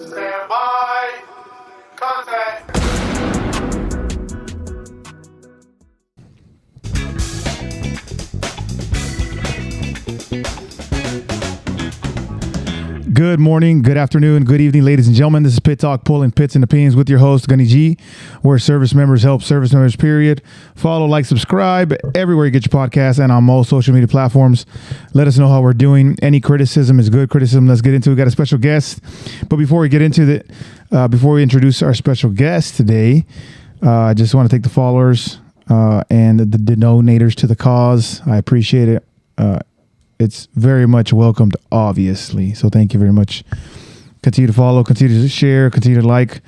Stand by. Contact. Good morning, good afternoon, good evening, ladies and gentlemen. This is Pit Talk, pulling pits and opinions with your host, Gunny G, where service members help service members, period. Follow, like, subscribe everywhere you get your podcasts and on most social media platforms. Let us know how we're doing. Any criticism is good criticism. Let's get into it. We got a special guest. But before we get into before we introduce our special guest today, I just want to thank the followers and the donators to the cause. I appreciate it. It's very much welcomed, obviously. So thank you very much. Continue to follow, continue to share, continue to like.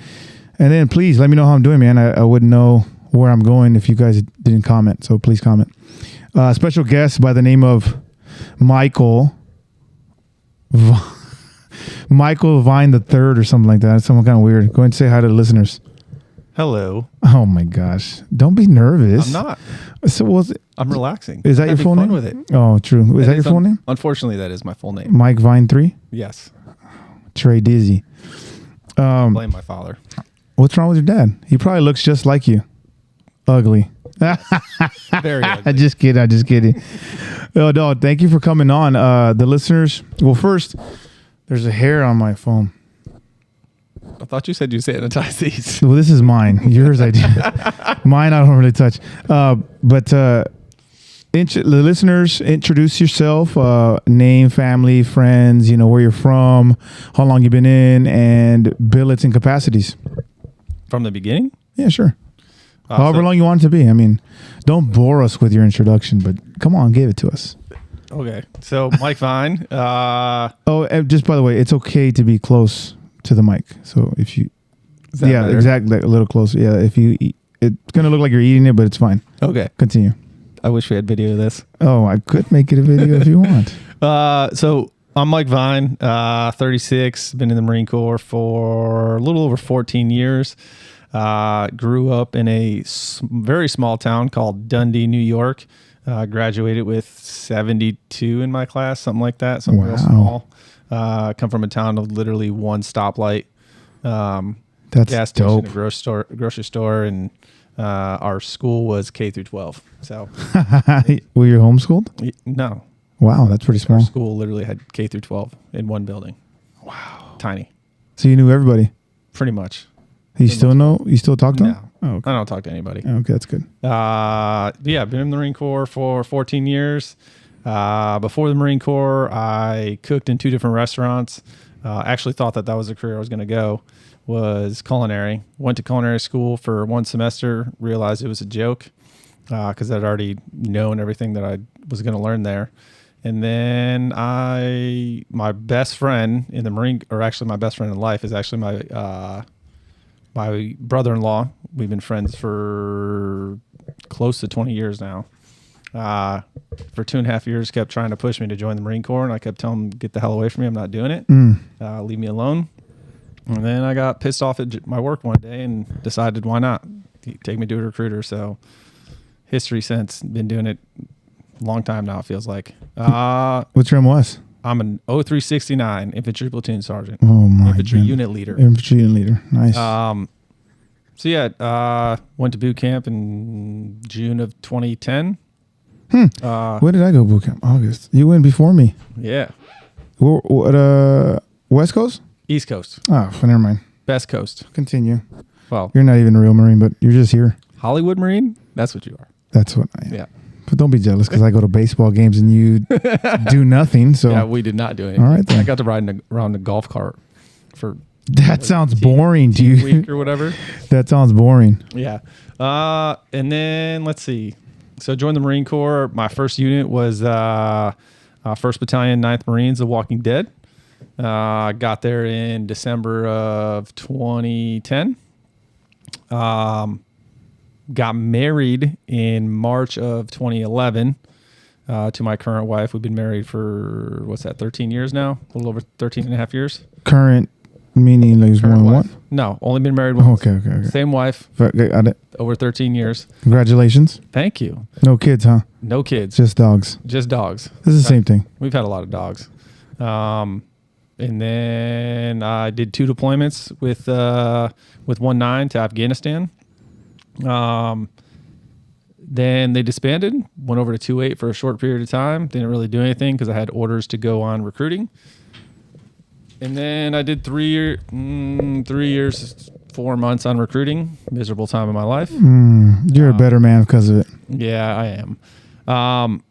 And then please let me know how I'm doing, man. I wouldn't know where I'm going if you guys didn't comment. So please comment. Special guest by the name of Michael Vine the Third or something like that. Something kind of weird. Go ahead and say hi to the listeners. Hello. Oh my gosh. Don't be nervous. I'm not. So I'm relaxing. Is that your full name? With it. Oh, true. Is that your full name? Unfortunately, that is my full name. Mike Vine 3? Yes. Trey Dizzy. Blame my father. What's wrong with your dad? He probably looks just like you. Ugly. Very ugly. Just kidding. Oh, no, thank you for coming on. The listeners. Well, first, there's a hair on my phone. I thought you said you sanitize these. Well, this is mine. Yours, I do. Mine, I don't really touch. But the listeners, introduce yourself, name, family, friends, where you're from, how long you've been in, and billets and capacities. From the beginning? Yeah, sure. However long you want it to be. I mean, don't bore us with your introduction, but come on, give it to us. Okay. So, Mike Vine. And just by the way, it's okay to be close to the mic. So if you, better? Exactly, a little closer. Yeah, if you eat, it's gonna look like you're eating it, but it's fine. Okay. Continue. I wish we had video of this. Oh, I could make it a video if you want. So I'm Mike Vine, 36, been in the Marine Corps for a little over 14 years. Grew up in a very small town called Dundee, New York. Graduated with 72 in my class, something like that. Something real small. Come from a town of literally one stoplight. That's gas dope. station, a grocery store, and our school was K through 12. So, were you homeschooled? No. Wow, that's pretty small. Our school literally had K through 12 in one building. Wow, tiny. So you knew everybody. Pretty much. You still know? You still talk to them? No. Oh, okay. I don't talk to anybody. Okay, that's good. Yeah, been in the Marine Corps for 14 years. Before the Marine Corps, I cooked in 2 different restaurants. Actually thought that was a career I was going to go, was culinary. Went to culinary school for 1 semester, realized it was a joke because I'd already known everything that I was going to learn there. And then my best friend in the Marine, or actually my best friend in life, is actually my brother-in-law. We've been friends for close to 20 years now. For 2.5 years, kept trying to push me to join the Marine Corps, and I kept telling him, get the hell away from me. I'm not doing it. Leave me alone. And then I got pissed off at my work one day and decided, why not? Take me to a recruiter. So history since. Been doing it a long time now, it feels like. What's your MOS? I'm an 0369 Infantry Platoon Sergeant. Oh, my Infantry God. Unit Leader. Infantry Unit Leader. Nice. So, yeah, went to boot camp in June of 2010. Where did I go boot camp? August. You went before me. Yeah. What, West Coast? East Coast. Oh, never mind. Best Coast. Continue. Well, You're not even a real Marine, but you're just here. Hollywood Marine? That's what you are. That's what I am. Yeah. But don't be jealous because I go to baseball games and you do nothing. So Yeah, we did not do anything. All right, then. I got to ride around the golf cart for that sounds boring, team dude. week or whatever. That sounds boring. Yeah. And then let's see. So joined the Marine Corps. My first unit was 1st Battalion, 9th Marines, The Walking Dead. Got there in December of 2010. Got married in March of 2011 to my current wife. We've been married for, 13 years now? A little over 13 and a half years. Current meaning like more than one? No, only been married once. Okay. Same wife. Got it. Over 13 years. Congratulations. Thank you. No kids, huh? No kids. Just dogs. Just dogs. This is the same thing. We've had a lot of dogs. And And then I did 2 deployments with 1-9 to Afghanistan. Then they disbanded, went over to 2-8 for a short period of time. Didn't really do anything because I had orders to go on recruiting. And then I did 3 years, 4 months on recruiting. Miserable time of my life. You're a better man because of it. Yeah, I am.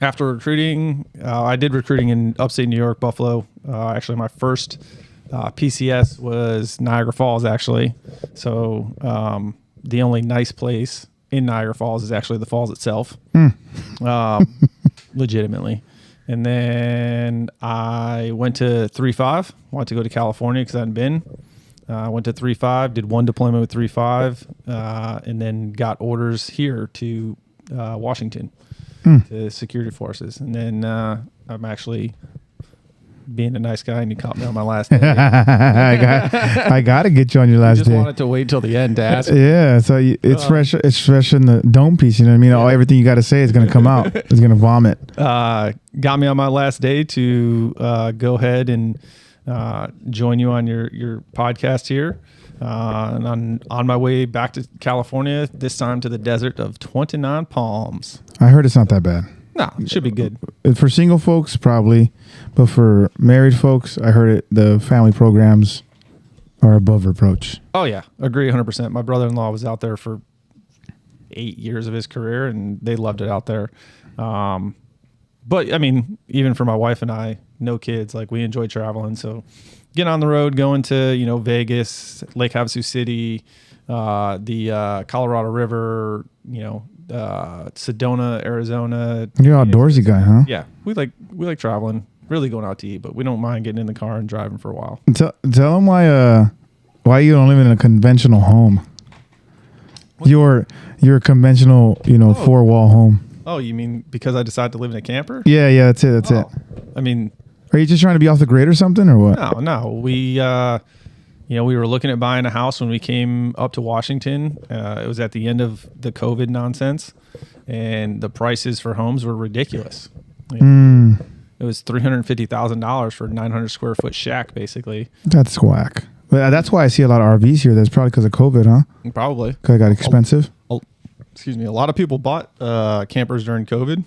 After recruiting, I did recruiting in upstate New York, Buffalo. Actually, my first PCS was Niagara Falls, actually. So the only nice place in Niagara Falls is actually the falls itself, legitimately. And then I went to 3-5, wanted to go to California because I hadn't been. I went to 3-5, did 1 deployment with 3-5, and then got orders here to Washington, to security forces. And then I'm actually being a nice guy, and you caught me on my last day. I got to get you on your last Just day. wanted to wait till the end to ask. Yeah, so it's fresh. It's fresh in the dome piece. You know what I mean? All everything you got to say is going to come out. It's going to vomit. Got me on my last day to go ahead and join you on your podcast here. And on my way back to California, this time to the desert of 29 Palms. I heard it's not that bad. No, it should be good. For single folks, probably, but for married folks, I heard the family programs are above reproach. Oh yeah, agree 100%. My brother-in-law was out there for 8 years of his career, and they loved it out there. But I mean, even for my wife and I, no kids, like we enjoy traveling. So getting on the road, going to, Vegas, Lake Havasu City, the Colorado River, Sedona, Arizona. You're an outdoorsy guy, huh? Yeah. We like traveling, really going out to eat, but we don't mind getting in the car and driving for a while. Tell them why you don't live in a conventional home. You're a conventional, 4-wall home. Oh, you mean because I decided to live in a camper? Yeah, that's it. That's it. I mean, are you just trying to be off the grid or something, or what? No. We, we were looking at buying a house when we came up to Washington. It was at the end of the COVID nonsense, and the prices for homes were ridiculous. It was $350,000 for a 900 square foot shack, basically. That's whack. But that's why I see a lot of RVs here. That's probably because of COVID, huh? Probably. Because it got expensive. A lot of people bought campers during COVID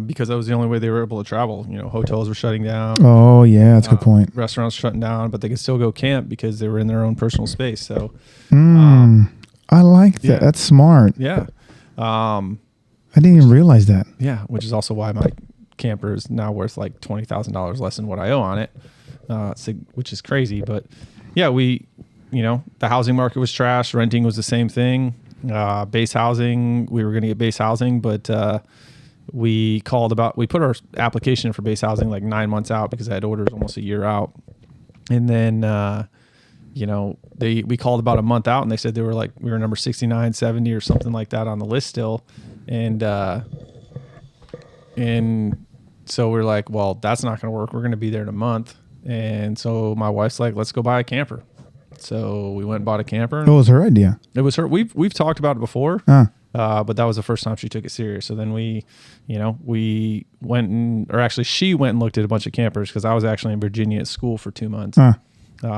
because that was the only way they were able to travel. Hotels were shutting down. Oh, yeah, that's a good point. Restaurants shutting down, but they could still go camp because they were in their own personal space. So, I like that. Yeah. That's smart. Yeah. I didn't even realize that. Yeah, which is also why my camper is now worth like $20,000 less than what I owe on it, which is crazy. But yeah, the housing market was trash. Renting was the same thing. Base housing, we were going to get base housing, but we put our application in for base housing like 9 months out because I had orders almost a year out. And then, we called about a month out, and they said they were like, we were number 69, 70 or something like that on the list still. And so we're like, well, that's not going to work. We're going to be there in a month. And so my wife's like, let's go buy a camper. So we went and bought a camper. It was her idea. It was her. We've talked about it before, but that was the first time she took it serious. So then we went she went and looked at a bunch of campers because I was actually in Virginia at school for 2 months.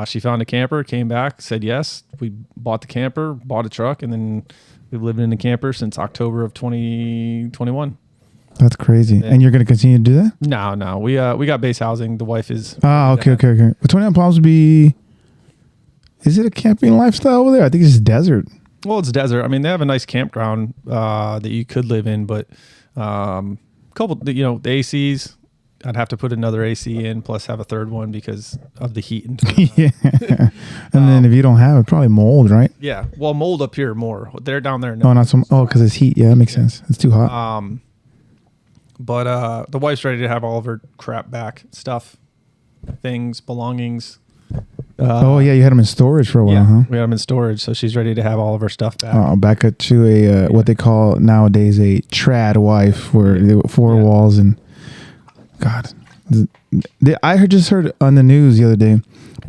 She found a camper, came back, said yes. We bought the camper, bought a truck, and then we've lived in the camper since October of 2021. That's crazy. Yeah. And you're going to continue to do that? No. We got base housing. The wife is. Okay. But 29 Palms would be. Is it a camping lifestyle over there? I think it's just desert. Well, it's desert. I mean, they have a nice campground that you could live in, but the ACs, I'd have to put another AC in plus have a third one because of the heat. Yeah. And then if you don't have it, probably mold, right? Yeah. Well, mold up here more. They're down there. No, not so. Oh, because it's heat. Yeah, that makes sense. It's too hot. But the wife's ready to have all of her crap back, stuff, things, belongings. Yeah, you had them in storage for a while, huh? We had them in storage, so she's ready to have all of her stuff back. Back up to what they call nowadays a trad wife, where they were 4 walls and God. I just heard on the news the other day,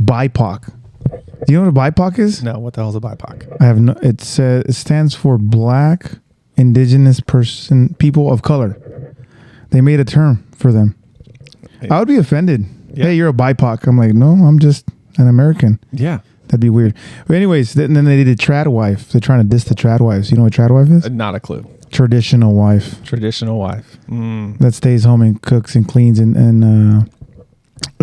BIPOC. Do you know what a BIPOC is? No, what the hell's a BIPOC? I have no. It stands for Black Indigenous People of Color. They made a term for them. I would be offended. Yeah. Hey, you're a BIPOC. I'm like, no, I'm just an American. Yeah. That'd be weird. But anyways, then they did trad wife. They're trying to diss the trad wives. You know what trad wife is? Not a clue. Traditional wife. Traditional wife. That stays home and cooks and cleans and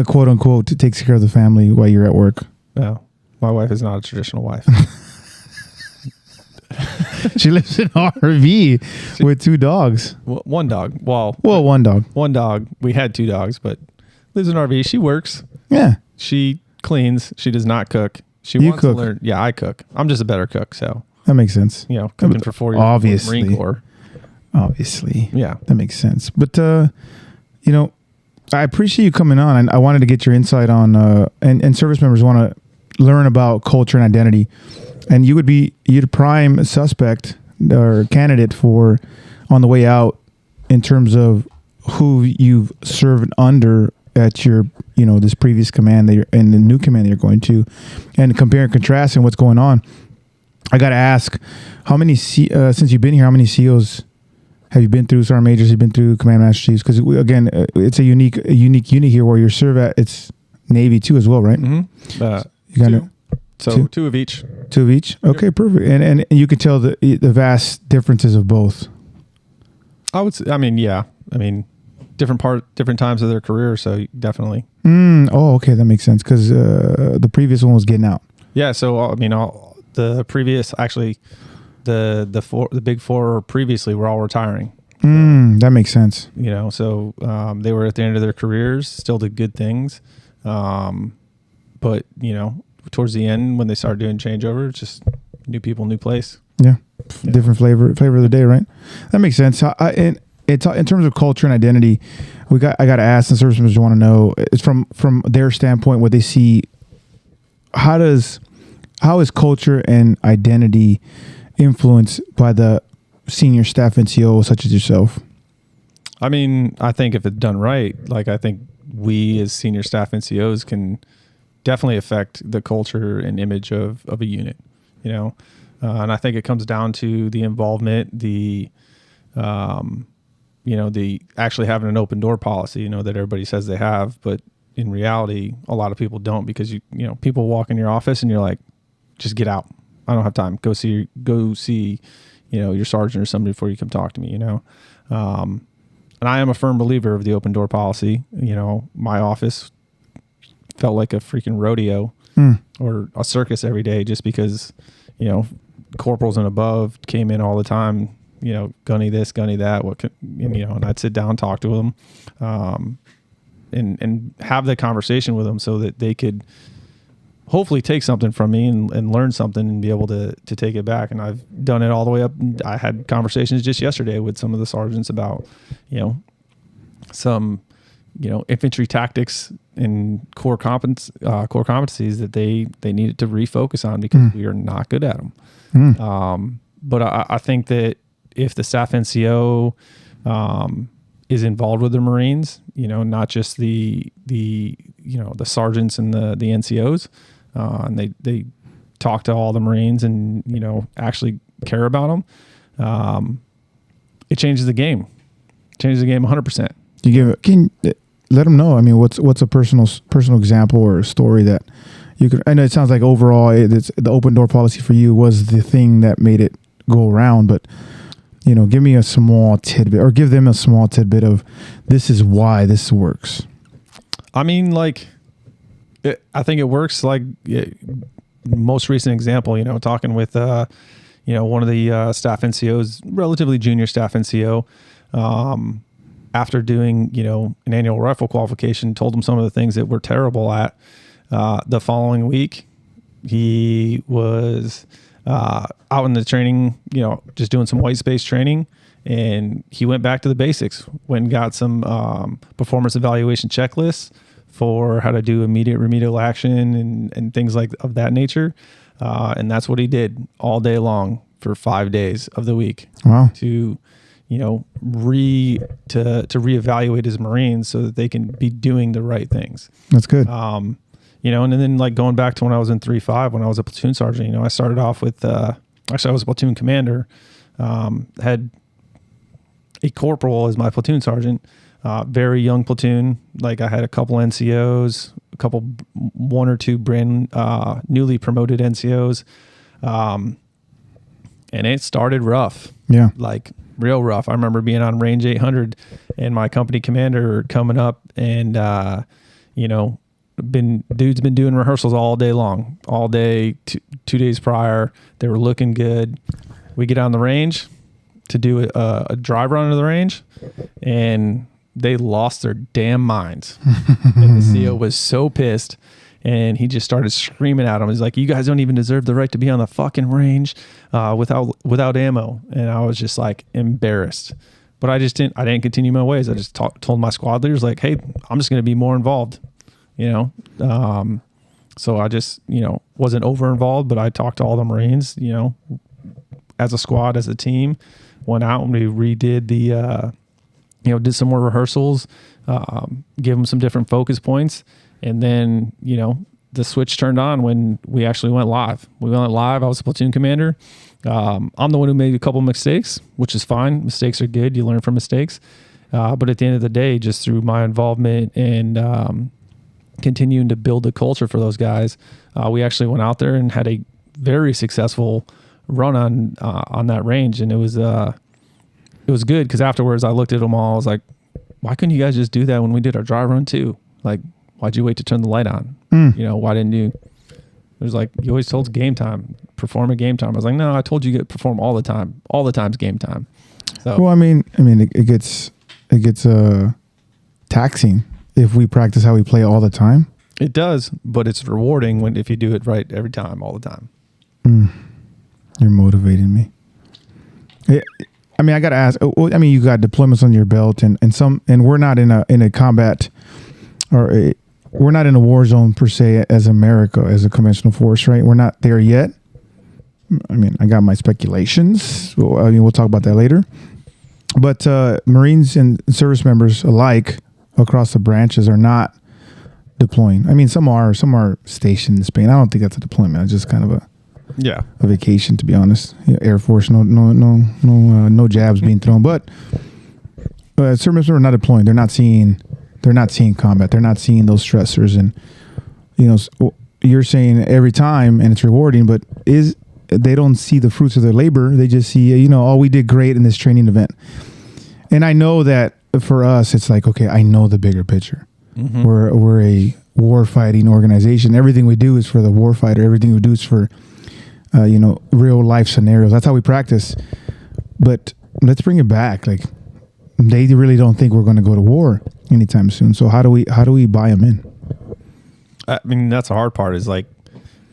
quote unquote takes care of the family while you're at work. No, my wife is not a traditional wife. She lives in an RV with 2 dogs. One dog. Well, 1 dog. One dog. We had 2 dogs, but lives in an RV. She works. Yeah. She cleans. She does not cook. She You wants cook. to learn. Yeah, I cook. I'm just a better cook. So, That makes sense. cooking for 4 years. Obviously. Marine Corps. Obviously. Yeah. That makes sense. But, I appreciate you coming on. And I wanted to get your insight on, and service members want to learn about culture and identity. And you'd a prime suspect or candidate for on the way out in terms of who you've served under at your, this previous command and the new command that you're going to, and compare and contrast and what's going on. I got to ask, how many, since you've been here, how many COs have you been through? Sergeant majors, you've been through command master chiefs? Because again, it's a unique unit here where you serve at. It's Navy too as well, right? Mm-hmm. You got to. So 2 of each. 2 of each. Okay, perfect. And you can tell the vast differences of both. I would say, different times of their career. So definitely. Oh, okay. That makes sense. Cause, the previous one was getting out. Yeah. So, the previous, actually the big 4 previously were all retiring. That makes sense. So, they were at the end of their careers, still did good things. But towards the end, when they started doing changeover, it's just new people, new place. Yeah. Different flavor of the day, right? That makes sense. In terms of culture and identity, I got to ask, and service members want to know, it's from their standpoint, what they see. How is culture and identity influenced by the senior staff NCO such as yourself? I think if it's done right, I think we as senior staff NCOs can definitely affect the culture and image of a unit, and I think it comes down to the involvement, the actually having an open door policy, that everybody says they have, but in reality, a lot of people don't, because people walk in your office and you're like, just get out. I don't have time. Go see, your sergeant or somebody before you come talk to me, And I am a firm believer of the open door policy. My office felt like a freaking rodeo or a circus every day, just because, corporals and above came in all the time, gunny this, gunny that, and I'd sit down, talk to them, and have the conversation with them so that they could hopefully take something from me and learn something and be able to take it back. And I've done it all the way up. I had conversations just yesterday with some of the sergeants about, some, infantry tactics and core competencies that they needed to refocus on, because we are not good at them. But I think that if the staff NCO is involved with the Marines, not just the sergeants and the NCOs, and they talk to all the Marines and actually care about them, it changes the game. Changes the game 100%. Can you let them know? What's a personal example or a story that you could? I know it sounds like overall it's the open door policy for you was the thing that made it go around, but give me a small tidbit, or give them a small tidbit of this is why this works. I think it works. Most recent example, talking with one of the staff NCOs, relatively junior staff NCO, after doing an annual rifle qualification, told him some of the things that we're terrible at. The following week, he was out in the training, just doing some white space training, and he went back to the basics. Went and got some performance evaluation checklists for how to do immediate remedial action and things of that nature. And that's what he did all day long for 5 days of the week. Wow. To reevaluate his Marines so that they can be doing the right things. That's good. And then going back to when I was in 3-5, when I was a platoon sergeant, I started off with, actually I was a platoon commander, had a corporal as my platoon sergeant, Very young platoon. Like I had a couple NCOs, one or two brand newly promoted NCOs, and it started rough. Yeah. Like real rough. I remember being on range 800 and my company commander coming up and, dude's been doing rehearsals all day long, all day, 2 days prior. They were looking good. We get on the range to do a drive run to the range, and they lost their damn minds. And the CO was so pissed, and he just started screaming at them. He's like, "You guys don't even deserve the right to be on the fucking range without ammo." And I was just like embarrassed. But I didn't continue my ways. I just told my squad leaders, like, "Hey, I'm just going to be more involved." So I just, wasn't over involved, but I talked to all the Marines, as a squad, as a team, went out and we redid did some more rehearsals, give them some different focus points. And then, the switch turned on when we actually went live. We went live. I was the platoon commander. I'm the one who made a couple mistakes, which is fine. Mistakes are good. You learn from mistakes. But at the end of the day, just through my involvement and continuing to build the culture for those guys, we actually went out there and had a very successful run on that range. And it was good because afterwards I looked at them all. I was like, why couldn't you guys just do that when we did our dry run too? Like, why'd you wait to turn the light on? Why didn't you? It was like, you always told us game time, perform at game time. I was like, no, I told you to perform all the time. All the time's game time. So, well, it gets taxing if we practice how we play all the time. It does, but it's rewarding if you do it right every time, all the time. You're motivating me. I got to ask. You got deployments on your belt, and we're not in a combat, we're not in a war zone per se as America, as a conventional force, right? We're not there yet. I got my speculations. We'll talk about that later. But Marines and service members alike across the branches are not deploying. Some are stationed in Spain. I don't think that's a deployment. It's just kind of a vacation, to be honest. Air Force, no jabs being thrown. But service members are not deploying. They're not seeing combat. They're not seeing those stressors. And you're saying every time, and it's rewarding, but they don't see the fruits of their labor. They just see, we did great in this training event. And I know that for us, it's like, okay, I know the bigger picture. Mm-hmm. We're a war fighting organization. Everything we do is for the war fighter. Everything we do is for, real life scenarios. That's how we practice. But let's bring it back. Like, they really don't think we're going to go to war anytime soon. So how do we buy them in? That's the hard part is like,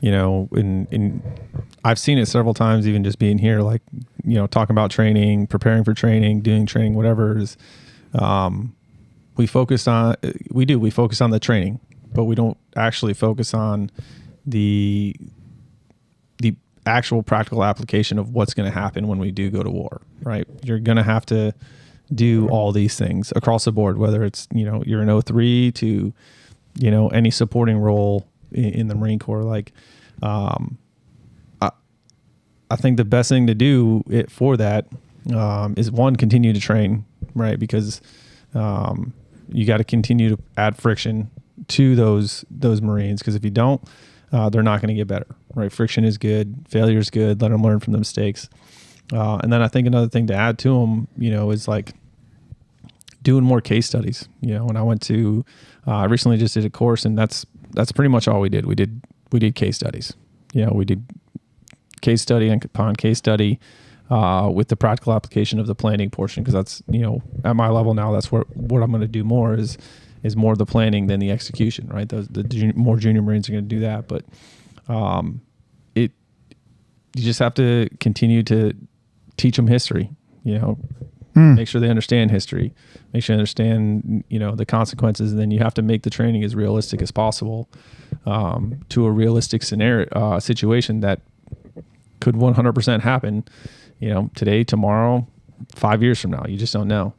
I've seen it several times, even just being here, like, talking about training, preparing for training, doing training, whatever it is. We focus on the training, but we don't actually focus on the actual practical application of what's going to happen when we do go to war, right? You're going to have to do all these things across the board, whether it's, you're an 03 to, any supporting role in the Marine Corps. Like, I think the best thing to do for that is one, continue to train, right? Because you got to continue to add friction to those Marines, because if you don't, they're not going to get better, right? Friction is good, failure is good. Let them learn from the mistakes. And then I think another thing to add to them, is like doing more case studies. When I went to, I recently just did a course, and that's pretty much all we did. We did case studies. We did case study upon case study with the practical application of the planning portion, because that's, at my level now, that's what I'm going to do more is more of the planning than the execution, right? More junior Marines are going to do that, but you just have to continue to teach them history, make sure they understand history, make sure they understand, the consequences. And then you have to make the training as realistic as possible to a realistic scenario, situation that could 100% happen, today, tomorrow, 5 years from now. You just don't know.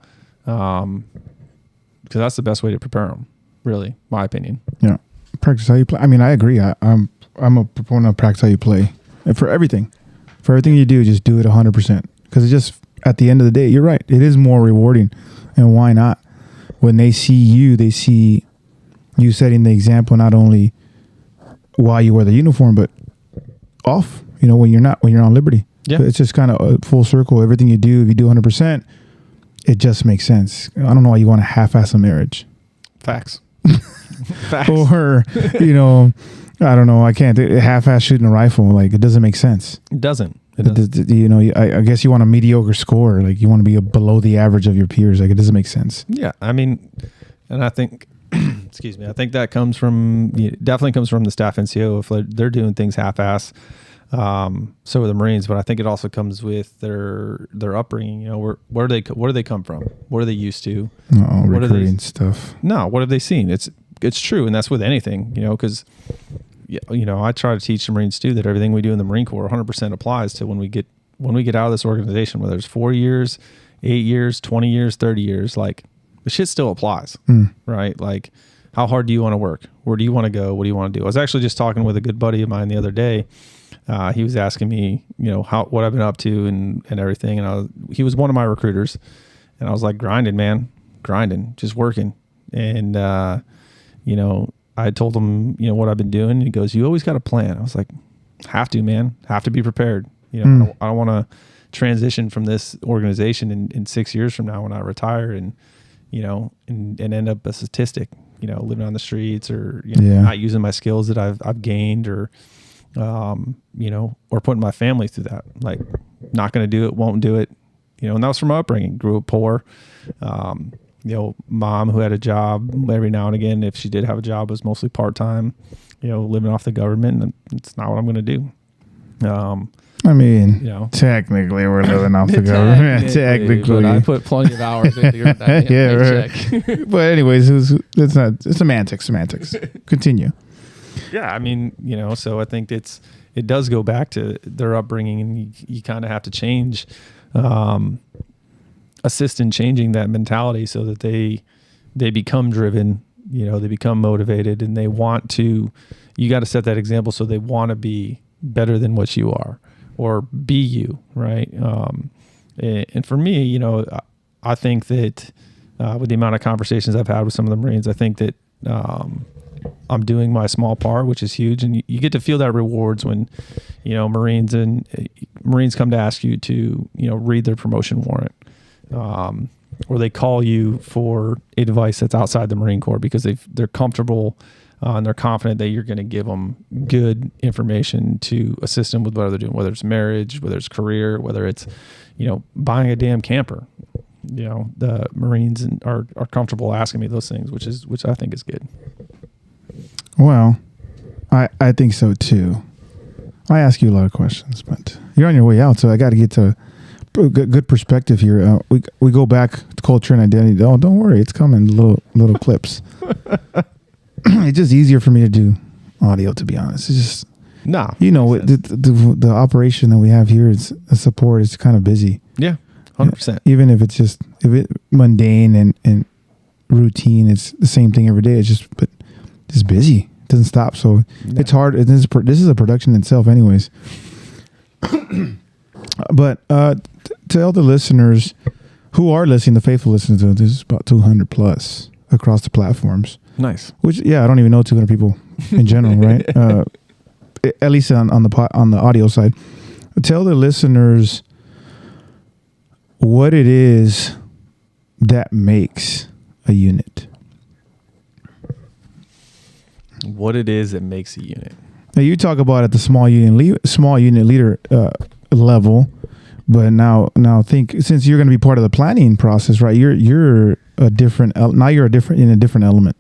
Because that's the best way to prepare them, really, my opinion. Yeah. Practice how you play. I agree. I'm a proponent of practice how you play. And for everything you do, just do it 100%. Because it just, at the end of the day, you're right. It is more rewarding. And why not? when they see you setting the example, not only while you wear the uniform, but off, when you're on liberty. Yeah. It's just kind of full circle. Everything you do, if you do 100%, it just makes sense. I don't know why you want to half-ass a marriage. Facts. Facts. Or, I don't know. I can't half-ass shooting a rifle. Like, it doesn't make sense. It doesn't. I guess you want a mediocre score. Like, you want to be below the average of your peers. Like, it doesn't make sense. Yeah. I mean, and I think, excuse me, I think that definitely comes from the staff NCO if they're doing things half-ass. So are the Marines, but I think it also comes with their upbringing. Where do they come from? What are they used to? Recruiting stuff. No, what have they seen? It's true, and that's with anything. Because I try to teach the Marines too that everything we do in the Marine Corps 100% applies to when we get out of this organization, whether it's 4 years, 8 years, 20 years, 30 years. Like, the shit still applies, right? Like, how hard do you want to work? Where do you want to go? What do you want to do? I was actually just talking with a good buddy of mine the other day. He was asking me, what I've been up to and everything. And he was one of my recruiters, and I was like, grinding, just working. And, I told him, what I've been doing. And he goes, you always got a plan. I was like, have to be prepared. I don't want to transition from this organization in 6 years from now when I retire and end up a statistic, living on the streets or, not using my skills that I've gained or putting my family through that. Like, not going to do it, won't do it. And that was from my upbringing. Grew up poor. Mom who had a job every now and again, if she did have a job, was mostly part-time, living off the government. And it's not what I'm going to do. Technically we're living off the government. Technically. But I put plenty of hours into your paycheck. Right. But anyways, it's semantics. Continue. Yeah, I mean, so I think it does go back to their upbringing, and you kind of have to change, assist in changing that mentality so that they become driven, they become motivated, and they want to. You got to set that example so they want to be better than what you are, or be you, right? And for me, I think that with the amount of conversations I've had with some of the Marines, I think that. I'm doing my small part, which is huge. And you get to feel that rewards when, Marines come to ask you to, read their promotion warrant, or they call you for advice that's outside the Marine Corps because they're comfortable and they're confident that you're going to give them good information to assist them with what they're doing, whether it's marriage, whether it's career, whether it's, buying a damn camper. The Marines are comfortable asking me those things, which I think is good. Well, I think so too. I ask you a lot of questions, but you're on your way out, so I got to get to good perspective here. We go back to culture and identity. Oh, don't worry, it's coming. Little clips. It's just easier for me to do audio, to be honest. It's just the operation that we have here is a support. It's kind of busy. Yeah, 100%. Even if it's mundane and routine, it's the same thing every day. It's just busy. It doesn't stop. So it's hard. This is a production in itself anyways. But tell the listeners who are listening, the faithful listeners, this is about 200 plus across the platforms. Nice. Which, I don't even know 200 people in general, right? At least on the audio side. Tell the listeners what it is that makes a unit. What it is that makes a unit. Now you talk about at the small unit leader level, but now think, since you're going to be part of the planning process, right? You're a different element.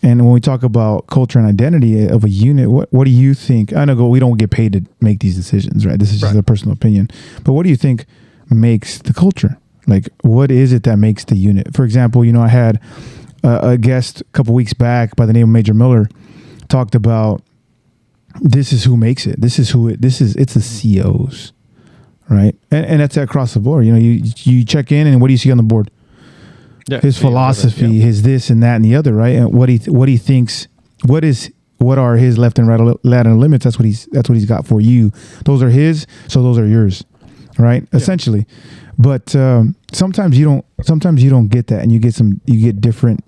And when we talk about culture and identity of a unit, what do you think? I know we don't get paid to make these decisions, right? This is just a personal opinion. But what do you think makes the culture? Like, what is it that makes the unit? For example, I had a guest a couple weeks back by the name of Major Miller talked about this is who makes it. It's the COs, right? And that's across the board. You check in and what do you see on the board? Yeah, his philosophy, his this and that and the other, right? And what he thinks, what are his left and right lateral limits? That's what he's got for you. Those are his, so those are yours, right? Yeah. Essentially. But sometimes you don't get that, and you get different.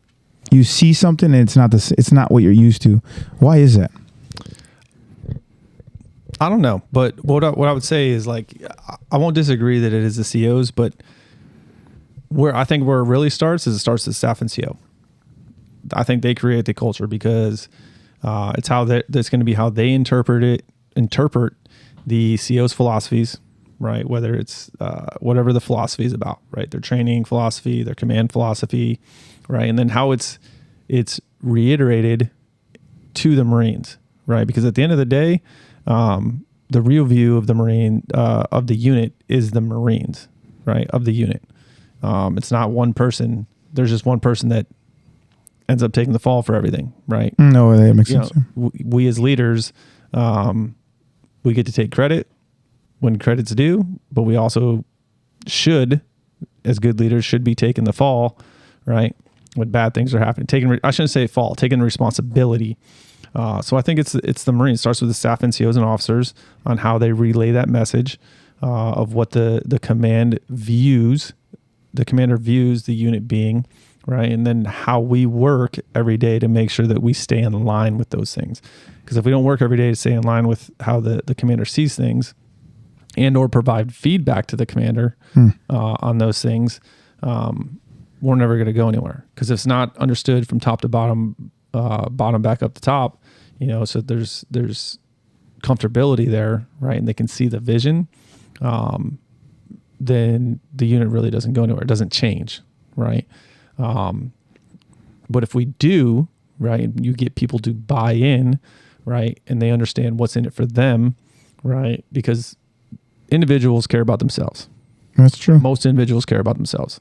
You see something and it's not what you're used to. Why is that? I don't know, but what I would say is, like, I won't disagree that it is the COs, but where it really starts is it starts with staff and CO. I think they create the culture because it's that's going to be how they interpret the CO's philosophies, right? Whether it's whatever the philosophy is about, right? Their training philosophy, their command philosophy, right? And then how it's reiterated to the Marines, right? Because at the end of the day, the real view of of the unit is the Marines, right? Of the unit. It's not one person. There's just one person that ends up taking the fall for everything, right? No, that makes sense. We as leaders, we get to take credit when credit's due, but we also should, as good leaders, should be taking the fall, right? When bad things are happening, I shouldn't say fall, taking responsibility. So I think it's the Marines. It starts with the staff NCOs and officers on how they relay that message of what the commander views the unit being, right? And then how we work every day to make sure that we stay in line with those things. Because if we don't work every day to stay in line with how the commander sees things and or provide feedback to the commander on those things, we're never going to go anywhere. Because if it's not understood from top to bottom, bottom back up to top, so there's comfortability there, right? And they can see the vision, then the unit really doesn't go anywhere. It doesn't change, right? But if we do, right, you get people to buy in, right, and they understand what's in it for them, right? Because individuals care about themselves. That's true. Most individuals care about themselves,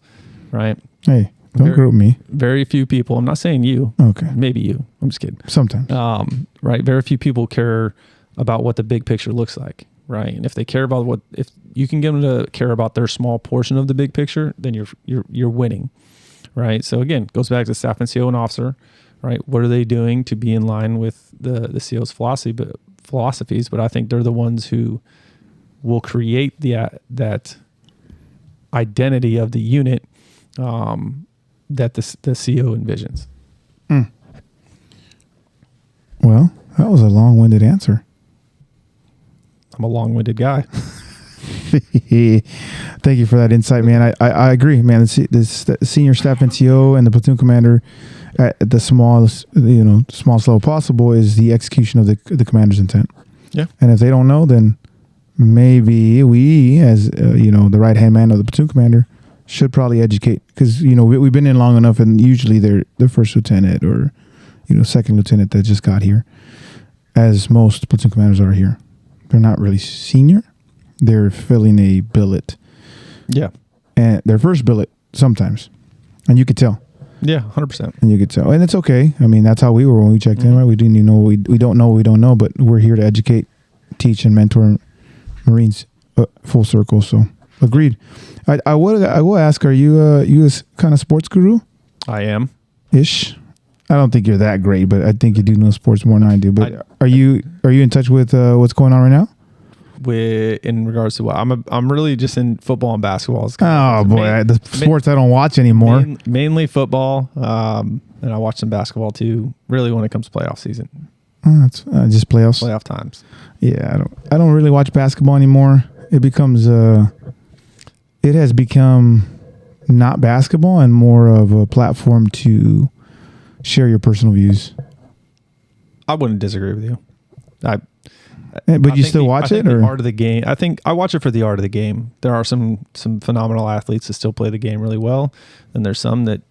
right? Hey, don't group me. Very few people. I'm not saying you. Okay. Maybe you. I'm just kidding. Sometimes. Right. Very few people care about what the big picture looks like, right? And if they care about if you can get them to care about their small portion of the big picture, then you're winning, right? So again, goes back to staff and CO and officer, right? What are they doing to be in line with the CO's philosophies? But I think they're the ones who will create that identity of the unit that the CO envisions. Well, that was a long-winded answer. I'm a long-winded guy. Thank you for that insight, man. I agree, man. The senior staff NCO and the platoon commander at the smallest level possible is the execution of the commander's intent. Yeah. And if they don't know, then maybe we, as the right-hand man of the platoon commander, should probably educate, because we've been in long enough, and usually they're the first lieutenant or second lieutenant that just got here, as most platoon commanders are here. They're not really senior. They're filling a billet. Yeah. And their first billet sometimes. And you could tell. Yeah, 100%. And you could tell. And it's okay. I mean, that's how we were when we checked in, right? We didn't even know we don't know what we don't know, but we're here to educate, teach, and mentor Marines full circle. So agreed. I will ask, are you a kind of sports guru? I am. Ish. I don't think you're that great, but I think you do know sports more than I do. But are you in touch with what's going on right now? In regards to what? I'm really just in football and basketball. Oh boy, the sports I don't watch anymore. Mainly football, and I watch some basketball too. Really, when it comes to playoff season. That's just playoffs. Playoff times. Yeah, I don't really watch basketball anymore. It becomes it has become not basketball and more of a platform to share your personal views. I wouldn't disagree with you. But you still watch it, or the art of the game? I think I watch it for the art of the game. There are some phenomenal athletes that still play the game really well, and there's some that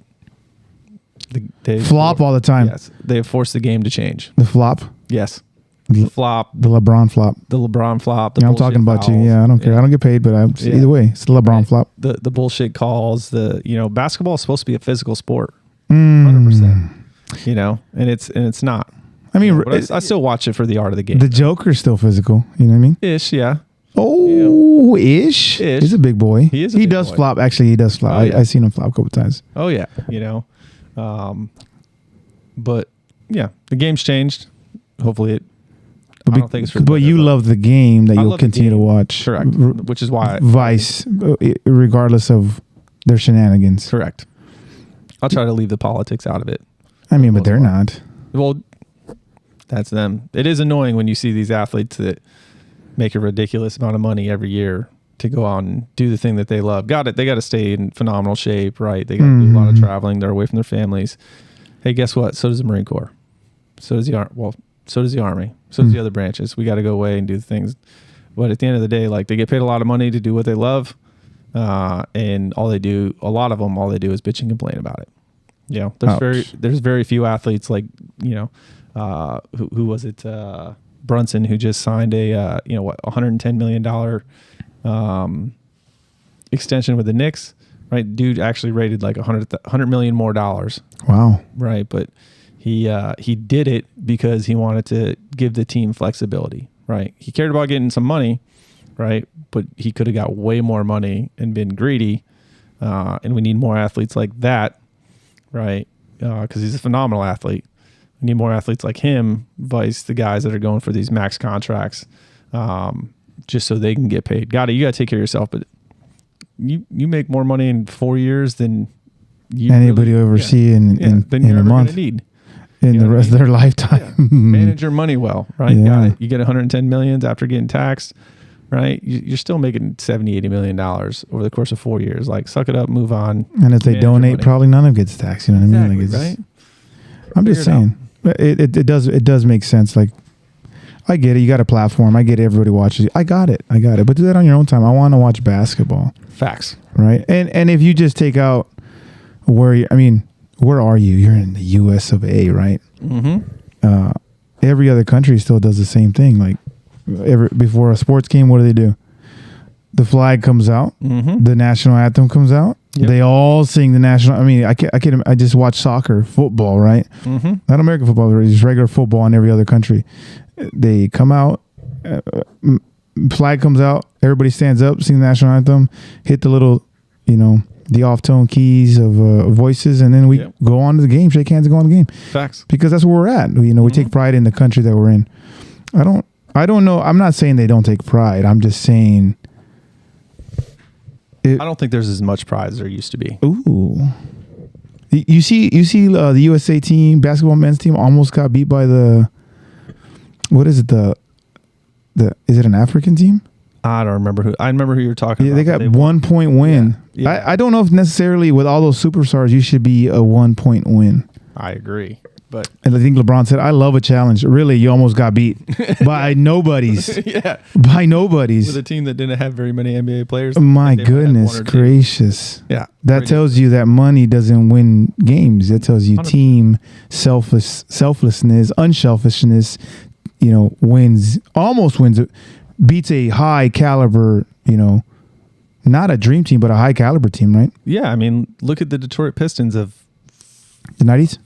they flop all the time. Yes, they have forced the game to change. The flop. Yes. The flop. The LeBron flop. The LeBron flop. I'm talking about you. Yeah, I don't care. I don't get paid, but either way, it's the LeBron flop. The bullshit calls. Basketball is supposed to be a physical sport. 100%. And it's not. I mean, I still watch it for the art of the game. The Joker's still physical. You know what I mean? Ish, yeah. Oh, ish. He's a big boy. He does flop. Actually, he does flop. I've seen him flop a couple times. Oh yeah, but yeah, the game's changed. Hopefully it. I don't think it's. But you love the game that you'll continue to watch. Correct. Which is why Vice, regardless of They're shenanigans. Correct. I'll try to leave the politics out of it. I mean, but they're not. Well, that's them. It is annoying when you see these athletes that make a ridiculous amount of money every year to go out and do the thing that they love. Got it. They got to stay in phenomenal shape, right? They got to do a lot of traveling. They're away from their families. Hey, guess what? So does the Marine Corps. So does the so does the Army. So does the other branches. We got to go away and do things. But at the end of the day, like, they get paid a lot of money to do what they love. And a lot of them, all they do is bitch and complain about it. You know, there's very few athletes like, you know, who was it? Brunson, who just signed a, $110 million extension with the Knicks, right? Dude actually rated like $100 million more dollars. Wow. Right. But he did it because he wanted to give the team flexibility, right? He cared about getting some money, right? But he could have got way more money and been greedy. And we need more athletes like that, right? Because he's a phenomenal athlete. We need more athletes like him, vice the guys that are going for these max contracts, just so they can get paid. You got to take care of yourself, but you make more money in 4 years than anybody will ever see in a month. Need. In the rest of their lifetime. Yeah. Manage your money well, right? Yeah. Got it. You get 110 million after getting taxed, right? You're still making 70, $80 million over the course of 4 years. Like, suck it up, move on. And if they donate, probably none of it gets taxed. You know what I mean? Like, it's, right? I'm just saying, it does make sense. Like, I get it. You got a platform. I get it. Everybody watches. I got it. But do that on your own time. I want to watch basketball. Facts. Right. And if you just take out where are you? You're in the US of A, right? Mm-hmm. Every other country still does the same thing. Like, before a sports game, what do? The flag comes out. Mm-hmm. The national anthem comes out. Yep. They all sing the national. I mean, I just watch football, right? Mm-hmm. Not American football, but just regular football in every other country. They come out, flag comes out, everybody stands up, sing the national anthem, hit the little, the off-tone keys of voices, and then we go on to the game, shake hands, and go on the game. Facts. Because that's where we're at. We take pride in the country that we're in. I don't know. I'm not saying they don't take pride. I'm just saying. I don't think there's as much pride as there used to be. Ooh. You see the USA team, basketball men's team, almost got beat by what is it? Is it an African team? I don't remember I remember who you're talking about. They got 1 point win. Yeah. I don't know if necessarily with all those superstars, you should be a 1 point win. I agree. And I think LeBron said, I love a challenge. Really, you almost got beat by nobodies. Yeah. By nobodies. With a team that didn't have very many NBA players. My goodness gracious. Yeah. That tells you that money doesn't win games. That tells you 100%. Team selflessness, unselfishness, almost wins, beats a high caliber, not a dream team, but a high caliber team, right? Yeah. I mean, look at the Detroit Pistons of the 90s.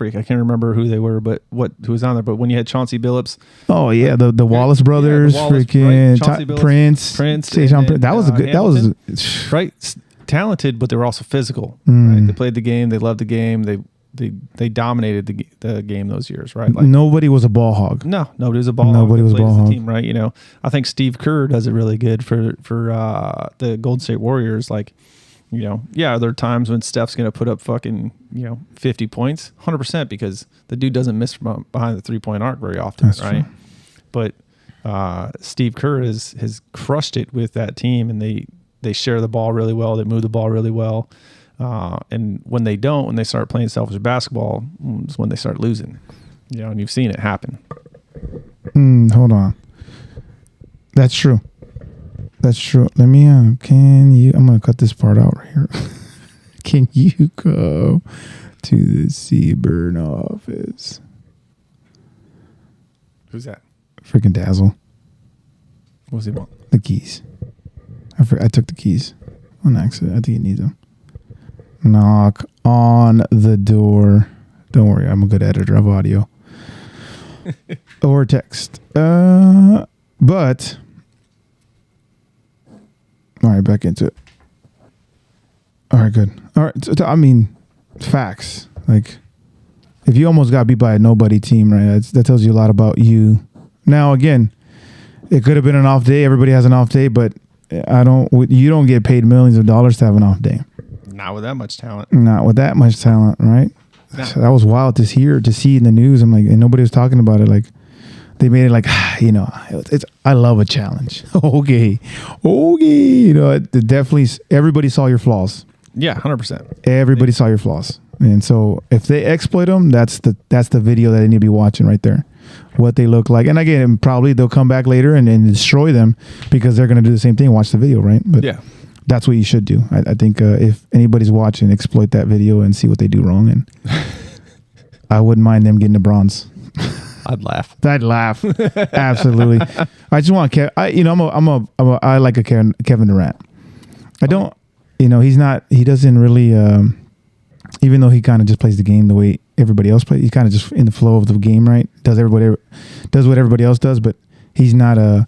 I can't remember who they were, but who was on there. But when you had Chauncey Billups, oh yeah, the Wallace brothers, freaking Prince, that was a good. That was right, talented, but they were also physical. Right? They played the game, they loved the game, they dominated the game those years. Right, like, nobody was a ball hog. No, nobody was a ball hog. Nobody was a ball hog. Team, right? I think Steve Kerr does it really good for the Golden State Warriors. Like, there are times when Steph's going to put up fucking, 50 points, 100%, because the dude doesn't miss from behind the 3-point arc very often, that's right? True. But Steve Kerr has crushed it with that team, and they share the ball really well. They move the ball really well. And when they start playing selfish basketball, is when they start losing, and you've seen it happen. Hold on. That's true. That's true. Let me, I'm going to cut this part out right here. Can you go to the Seaburn office? Who's that? Freaking Dazzle. What's he want? The keys. I took the keys on accident. I think he needs them. Knock on the door. Don't worry. I'm a good editor of audio. Or text. But... All right, back into it. All right, good. All right, so, facts. Like, if you almost got beat by a nobody team, right, that tells you a lot about you. Now, again, it could have been an off day. Everybody has an off day, but You don't get paid millions of dollars to have an off day. Not with that much talent. Not with that much talent, right? No. So that was wild to see in the news. I'm like, and nobody was talking about it. Like, they made it like, it's. I love a challenge. okay, it definitely. Everybody saw your flaws. Yeah, 100%. Everybody saw your flaws, and so if they exploit them, that's the video that they need to be watching right there. What they look like, and again, probably they'll come back later and destroy them because they're going to do the same thing. Watch the video, right? But yeah, that's what you should do. I think if anybody's watching, exploit that video and see what they do wrong, and I wouldn't mind them getting a bronze. I'd laugh. Absolutely. I just want I like a Kevin Durant. I don't. He's not. He doesn't really. Even though he kind of just plays the game the way everybody else plays, he's kind of just in the flow of the game, right? Does what everybody else does, but he's not a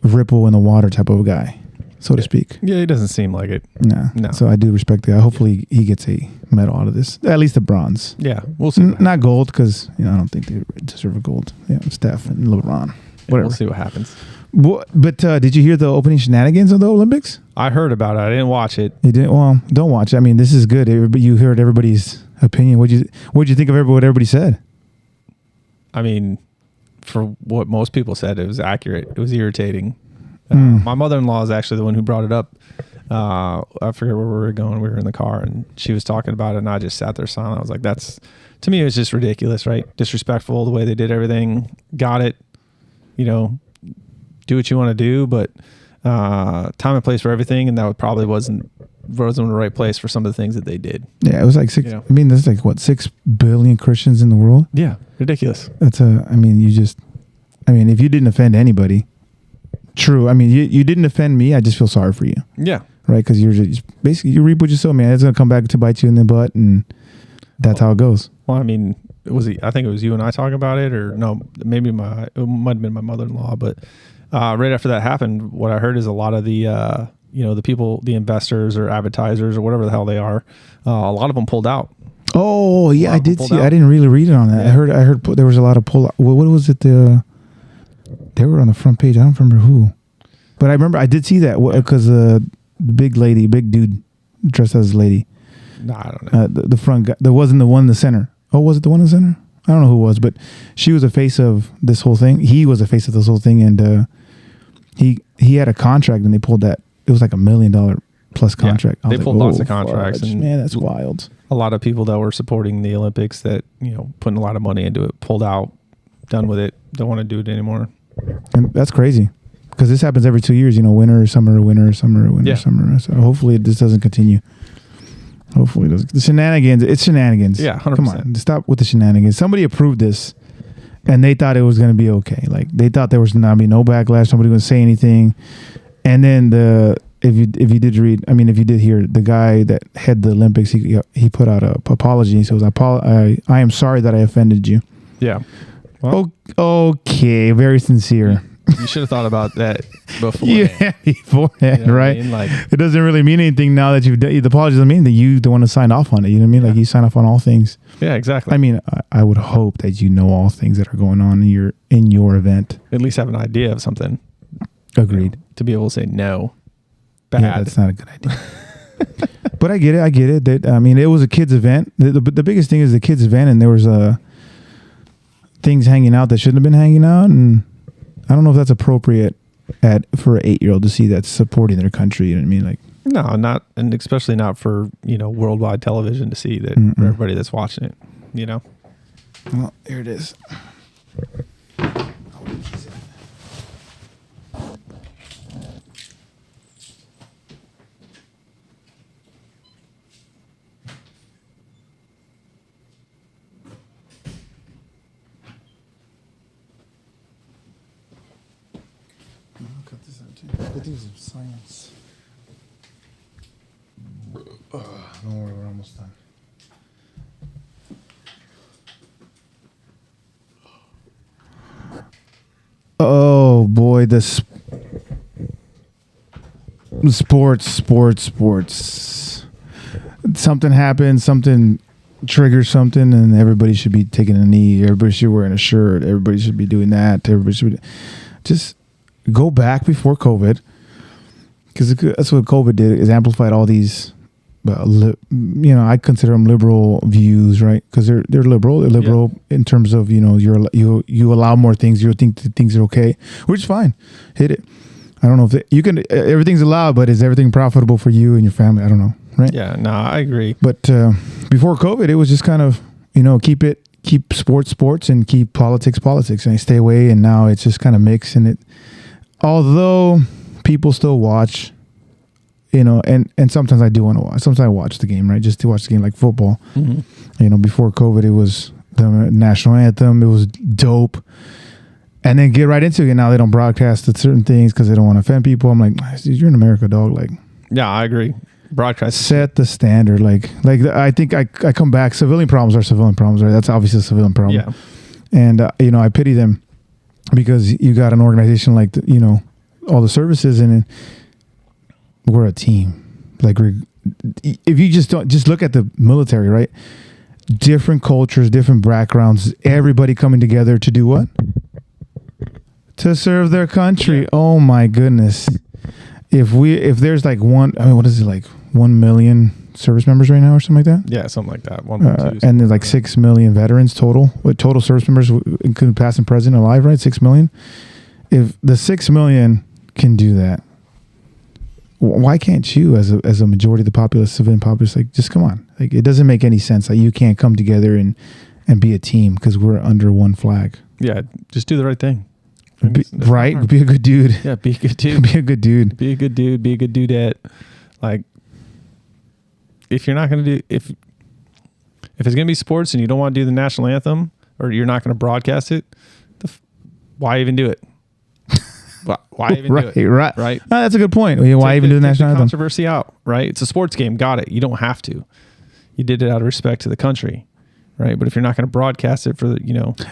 ripple in the water type of guy, so to speak. Yeah, he doesn't seem like it. No. So I do respect that. Hopefully he gets a medal out of this, at least a bronze. Yeah, we'll see. Not gold, because I don't think they deserve a gold. Yeah, Steph and LeBron. Whatever. We'll see what happens. But did you hear the opening shenanigans of the Olympics? I heard about it. I didn't watch it. You didn't? Well, don't watch it. I mean, this is good. You heard everybody's opinion. What'd you think of what everybody said? I mean, for what most people said, it was accurate. It was irritating. My mother-in-law is actually the one who brought it up. I forget where we were going. We were in the car, and she was talking about it, and I just sat there silent. I was like, to me, it was just ridiculous, right? Disrespectful the way they did everything. Got it. Do what you want to do, but time and place for everything, and that probably wasn't the right place for some of the things that they did. Yeah, it was like 6. I mean, there's like what, 6 billion Christians in the world. Yeah, ridiculous. That's if you didn't offend anybody, true. I mean, you didn't offend me. I just feel sorry for you. Yeah, right. Because you're just basically you reap what you sow, man. It's gonna come back to bite you in the butt, and that's how it goes. Well, I mean, I think it was you and I talking about it, or no, maybe it might have been my mother-in-law, but. Right after that happened, what I heard is a lot of the, the people, the investors or advertisers or whatever the hell they are, a lot of them pulled out. Oh yeah, I did see. I didn't really read it on that. Yeah. I heard there was a lot of pull out. What was it? They were on the front page. I don't remember who, but I remember I did see that because the big dude dressed as a lady. No, I don't know. The front guy. There wasn't the one in the center. Oh, was it the one in the center? I don't know who it was, but she was a face of this whole thing. He was a face of this whole thing, and he had a contract, and they pulled that. It was like $1 million plus contract. Yeah, they pulled lots of contracts, and man, that's wild. A lot of people that were supporting the Olympics that putting a lot of money into it pulled out, done with it, don't want to do it anymore. And that's crazy because this happens every 2 years. Winter, summer, winter, summer, winter, yeah. summer. So hopefully this doesn't continue. Hopefully the shenanigans. It's shenanigans. Yeah, 100%. Come on, stop with the shenanigans. Somebody approved this. And they thought it was going to be okay. Like they thought there was going to be no backlash. Nobody was going to say anything. And then if you did hear the guy that had the Olympics, he put out a apology. He says, "I am sorry that I offended you." Yeah. Well, okay, very sincere. You should have thought about that before. Yeah, beforehand, right? I mean? Like, it doesn't really mean anything now that the apology doesn't mean that you the one to sign off on it. You know what I mean? Yeah. Like you sign off on all things. Yeah, exactly. I mean, I would hope that you know all things that are going on in your event. At least have an idea of something. Agreed. To be able to say no. Bad. Yeah, that's not a good idea. But I get it. It was a kids' event. The biggest thing is the kids' event, and there was things hanging out that shouldn't have been hanging out, and I don't know if that's appropriate for an 8-year-old to see that supporting their country. You know what I mean? Like, no, not, and especially not for worldwide television to see that for everybody that's watching it. Well, here it is. Cut this out too. But these are science. Don't worry, we're almost done. Oh boy, the sports. Something happens, something triggers something, and everybody should be taking a knee. Everybody should be wearing a shirt. Everybody should be doing that. Everybody should be just go back before COVID. Because that's what COVID did, is amplified all these, I consider them liberal views, right? Because they're liberal. They're liberal in terms of, you allow more things. You think that things are okay, which is fine. Hit it. I don't know if you can. Everything's allowed, but is everything profitable for you and your family? I don't know, right? Yeah, no, I agree. But before COVID, it was just kind of, keep sports, and keep politics, and stay away. And now it's just kind of mixed. And although people still watch, and sometimes I do want to watch. Sometimes I watch the game, right? Just to watch the game, like football. Mm-hmm. Before COVID, it was the national anthem. It was dope. And then get right into it. Now they don't broadcast certain things because they don't want to offend people. I'm like, dude, you're in America, dog. Like, yeah, I agree. Broadcast set the standard. Like I think I come back. Civilian problems are civilian problems, right? That's obviously a civilian problem. Yeah. And I pity them because you got an organization like all the services, and we're a team. Like, if you just look at the military, right? Different cultures, different backgrounds, everybody coming together to do what? To serve their country. Yeah. Oh my goodness. If there's like what is it, like 1 million service members right now or something like that? Yeah, something like that. 1.2. And there's like 6 million veterans total. With total service members, including past and present, alive, right? 6 million. If the 6 million can do that, why can't you, as a majority of the populace, civilian populace, like, just come on? Like, it doesn't make any sense. Like, you can't come together and be a team because we're under one flag. Yeah, just do the right thing. Right? Be a good dude. Yeah, be a good dude. Be a good dude. Be a good dude. Be a good dudette. Like, if you're not going to do, if it's going to be sports and you don't want to do the national anthem, or you're not going to broadcast it, why even do it? Why even do it? Right. Right. Oh, that's a good point. Why even do the national anthem? Controversy out, right? It's a sports game. Got it. You don't have to. You did it out of respect to the country, right? But if you're not going to broadcast it for the,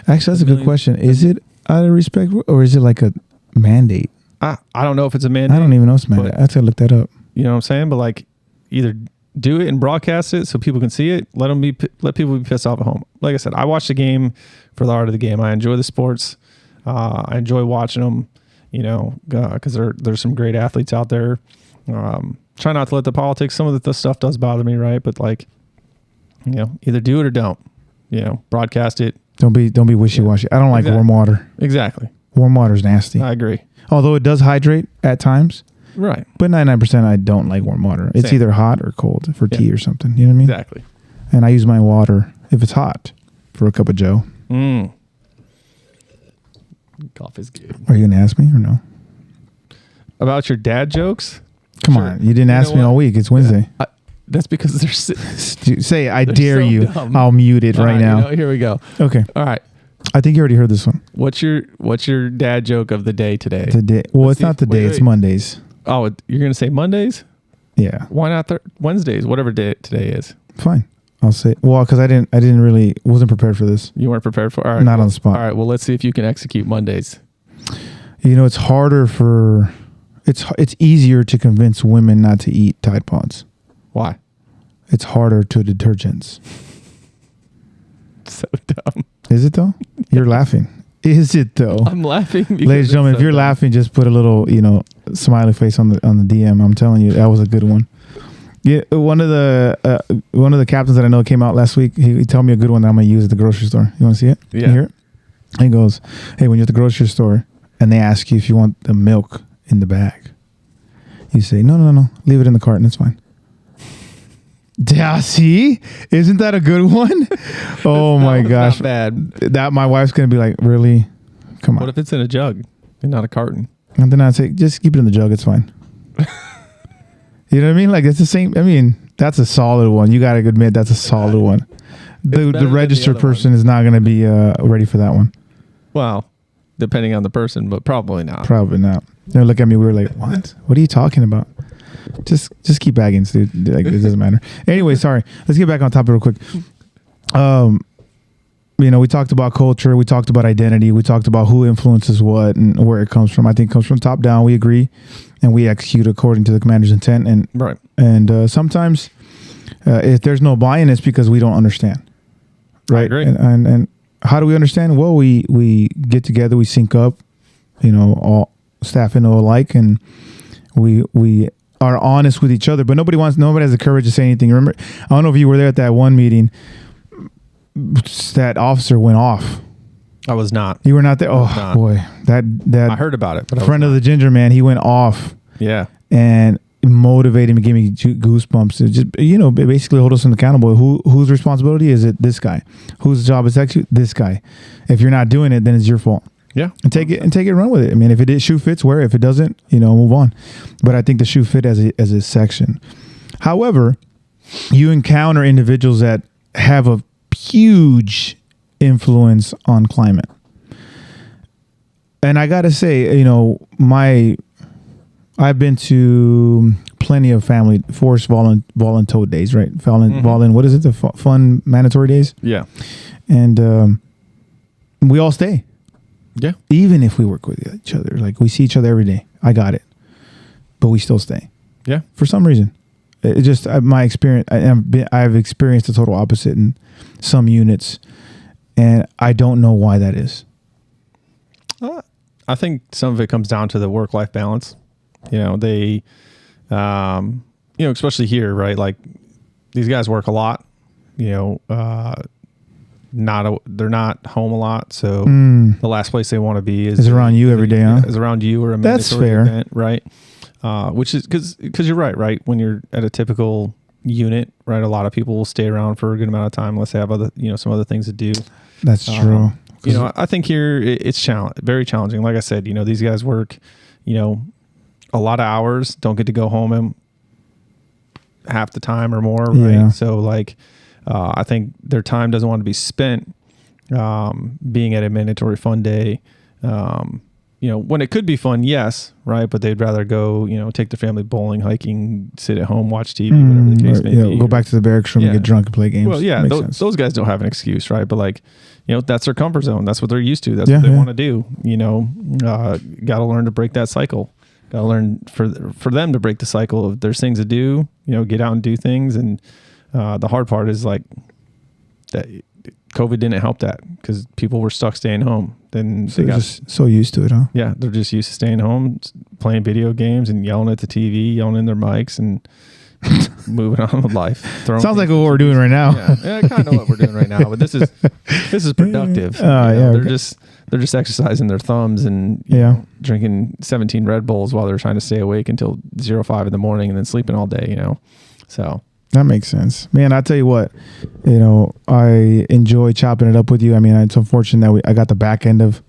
actually, that's a good question. Is it out of respect, or is it like a mandate? I don't know if it's a mandate. I don't even know if it's a mandate. I have to look that up. You know what I'm saying? But like, either do it and broadcast it so people can see it. Let people be pissed off at home. Like I said, I watch the game for the art of the game. I enjoy the sports. I enjoy watching them. Because there's some great athletes out there. Try not to let the politics. Some of the stuff does bother me, right? But like, either do it or don't. Broadcast it. Don't be wishy-washy. I don't like warm water. Exactly. Warm water is nasty. I agree. Although it does hydrate at times. Right. But 99% I don't like warm water. It's Same. either hot or cold for tea or something. You know what I mean? Exactly. And I use my water, if it's hot, for a cup of joe. Cough is good. Are you going to ask me or no? About your dad jokes? Come on. You didn't ask me all week. It's Wednesday. Yeah. That's because they're... Say, I dare so you. dumb. I'll mute it right now. Here we go. Okay. All right. I think you already heard this one. What's your dad joke of the day today? Well, it's not today. It's Mondays. Oh, you're going to say Mondays? Yeah. Why not Wednesdays? Whatever day today is. Fine. I'll say, because I wasn't prepared for this. You weren't prepared for? All right. Not on the spot. All right. Well, let's see if you can execute Mondays. It's harder it's easier to convince women not to eat Tide Pods. Why? It's harder to detergents. So dumb. Is it though? You're laughing. Is it though? I'm laughing. Ladies and gentlemen, if you're laughing, just put a little, smiley face on the DM. I'm telling you, that was a good one. Yeah, one of the captains that I know came out last week. He told me a good one that I'm gonna use at the grocery store. You want to see it? Yeah. You hear it? He goes, "Hey, when you're at the grocery store and they ask you if you want the milk in the bag, you say no, leave it in the carton. It's fine." Yeah, see, isn't that a good one? Oh my gosh, not bad. That my wife's gonna be like, really? Come on. What if it's in a jug and not a carton? And then I'd say, just keep it in the jug. It's fine. You know what I mean? Like, it's the same. I mean, that's a solid one. You got to admit that's a solid one. The registered person is not going to be ready for that one. Well, depending on the person, but probably not. Probably not. They look at me. We were like, "What? What are you talking about?" Just keep bagging, dude. Like, it doesn't matter. Anyway, sorry. Let's get back on topic real quick. We talked about culture. We talked about identity. We talked about who influences what and where it comes from. I think it comes from top down. We agree, and we execute according to the commander's intent. And right. And sometimes, if there's no buy-in, it's because we don't understand. Right. I agree. And how do we understand? Well, we get together. We sync up. All staff alike, and We are honest with each other, but nobody has the courage to say anything. Remember, I don't know if you were there at that one meeting. That officer went off. I was not. You were not there. Oh not. boy, that I heard about it. But friend of the ginger man, he went off. Yeah. And motivated me, gave me goosebumps. It just, basically hold us accountable. Whose responsibility is it? This guy. Whose job is execute? This guy. If you're not doing it, then it's your fault. Yeah. And take it and run with it. I mean, if it shoe fits, wear it. If it doesn't, move on. But I think the shoe fit as a section. However, you encounter individuals that have a huge influence on climate. And I got to say, I've been to plenty of family force voluntold days, right? What is it? The fun mandatory days? Yeah. And we all stay. Yeah. Even if we work with each other. Like, we see each other every day. I got it. But we still stay. Yeah. For some reason. It just, my experience, I've experienced the total opposite in some units. And I don't know why that is. I think some of it comes down to the work-life balance. They, especially here, right? Like, these guys work a lot, they're not home a lot. So the last place they want to be is around you every day, huh? Is around you or a mandatory event, right? Which is because you're right. When you're at a typical unit, right? A lot of people will stay around for a good amount of time unless they have some other things to do. That's true. I think here it's very challenging. Like I said, these guys work, a lot of hours, don't get to go home in half the time or more, right? Yeah. So I think their time doesn't want to be spent being at a mandatory fun day. When it could be fun, yes, right? But they'd rather go, take their family bowling, hiking, sit at home, watch TV, whatever the case may be. Go back to the barracks room and get drunk and play games. Well, yeah, those guys don't have an excuse, right? But that's their comfort zone. That's what they're used to. That's what they want to do. Got to learn to break that cycle. Got to learn for them to break the cycle of there's things to do, get out and do things. And the hard part is that COVID didn't help that because people were stuck staying home. Then so they got just so used to it, huh? Yeah, they're just used to staying home, playing video games and yelling at the TV, yelling in their mics and moving on with life. Sounds like what we're doing right now. Yeah, kind of what we're doing right now. But this is productive. They're just exercising their thumbs and drinking 17 Red Bulls while they're trying to stay awake until 05 in the morning and then sleeping all day. So that makes sense, man. I tell you what, I enjoy chopping it up with you. I mean, it's unfortunate that I got the back end of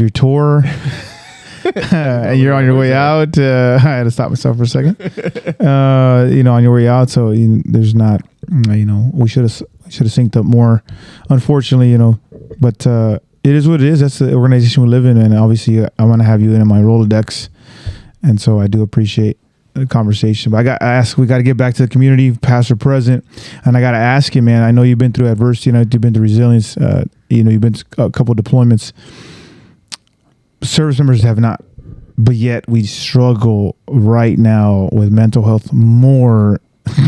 your tour. And you're on your way out. I had to stop myself for a second. On your way out, so there's not. We should have synced up more. Unfortunately, but it is what it is. That's the organization we live in, and obviously, I want to have you in my Rolodex, and so I do appreciate the conversation. But we got to get back to the community, past or present, and I got to ask you, man. I know you've been through adversity. You've been through resilience. You've been to a couple of deployments. Service members have not, but yet we struggle right now with mental health more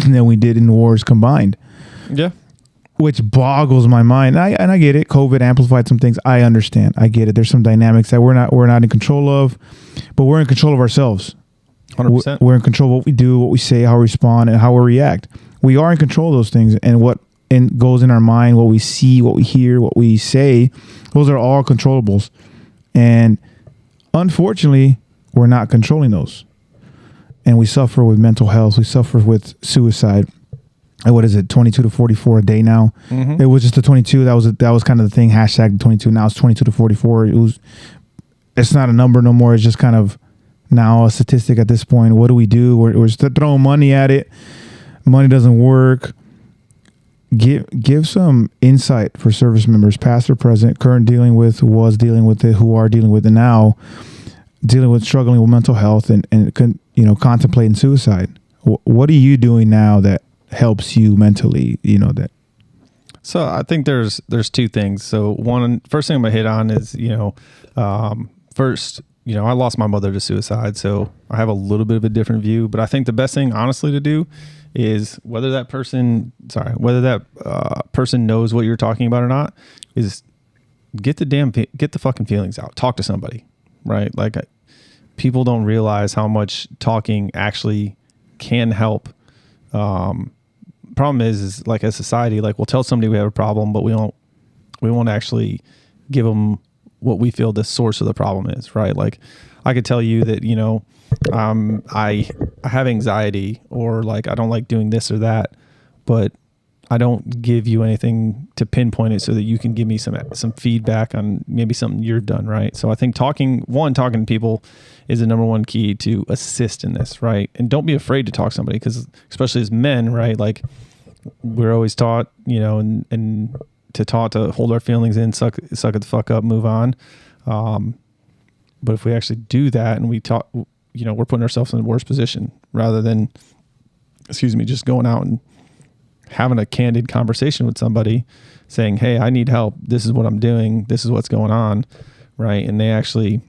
than we did in wars combined. Yeah. Which boggles my mind. And I get it. COVID amplified some things. I understand. I get it. There's some dynamics that we're not in control of, but we're in control of ourselves. 100%. We're in control of what we do, what we say, how we respond, and how we react. We are in control of those things, and what goes in our mind, what we see, what we hear, what we say, those are all controllables. And unfortunately, we're not controlling those. And we suffer with mental health. We suffer with suicide. What is it, 22 to 44 a day now? Mm-hmm. It was just the 22. That was kind of the thing, hashtag 22. Now it's 22 to 44. It's not a number no more. It's just kind of now a statistic at this point. What do we do? We're just throwing money at it. Money doesn't work. Give some insight for service members, past or present, current dealing with, was dealing with it, who are dealing with it now, dealing with struggling with mental health and contemplating suicide. What are you doing now that helps you mentally? That. So I think there's two things. So first thing I'm gonna hit on is first. I lost my mother to suicide, so I have a little bit of a different view. But I think the best thing, honestly, to do is whether that person knows what you're talking about or not, is get the fucking feelings out. Talk to somebody, right? Like, people don't realize how much talking actually can help. Problem is like as society, like we'll tell somebody we have a problem, but we won't actually give them what we feel the source of the problem is, right? Like I could tell you that, I have anxiety, or like I don't like doing this or that, but I don't give you anything to pinpoint it so that you can give me some feedback on maybe something you've done, right? So I think talking to people is the number one key to assist in this, right? And don't be afraid to talk to somebody, because especially as men, right? Like we're always taught, and to hold our feelings in, suck it the fuck up, move on. But if we actually do that and we talk, we're putting ourselves in a worse position rather than, just going out and having a candid conversation with somebody saying, hey, I need help. This is what I'm doing. This is what's going on. Right. And they actually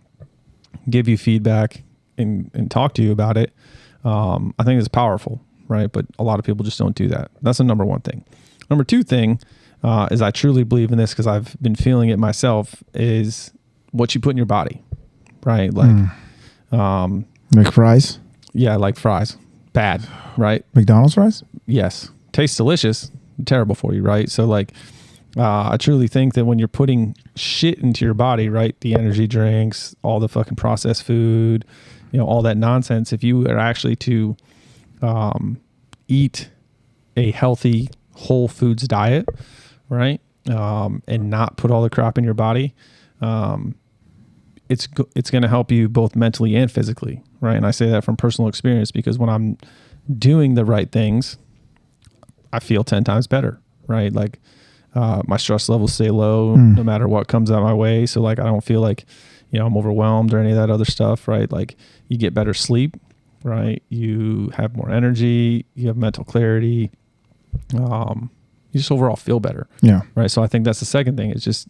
give you feedback and talk to you about it. I think it's powerful. Right. But a lot of people just don't do that. That's the number one thing. Number two thing is I truly believe in this, because I've been feeling it myself, is what you put in your body. Right. Like fries? Yeah. Like fries. Bad. Right. McDonald's fries? Yes. Tastes delicious, terrible for you, right? So like, I truly think that when you're putting shit into your body, right, the energy drinks, all the fucking processed food, all that nonsense, if you are actually to eat a healthy whole foods diet, right, and not put all the crap in your body, it's going to help you both mentally and physically, right? And I say that from personal experience, because when I'm doing the right things, I feel 10 times better, right? Like my stress levels stay low no matter what comes out my way. So like I don't feel like, I'm overwhelmed or any of that other stuff, right? Like you get better sleep, right? You have more energy, you have mental clarity. You just overall feel better. Yeah. Right. So I think that's the second thing. It's just,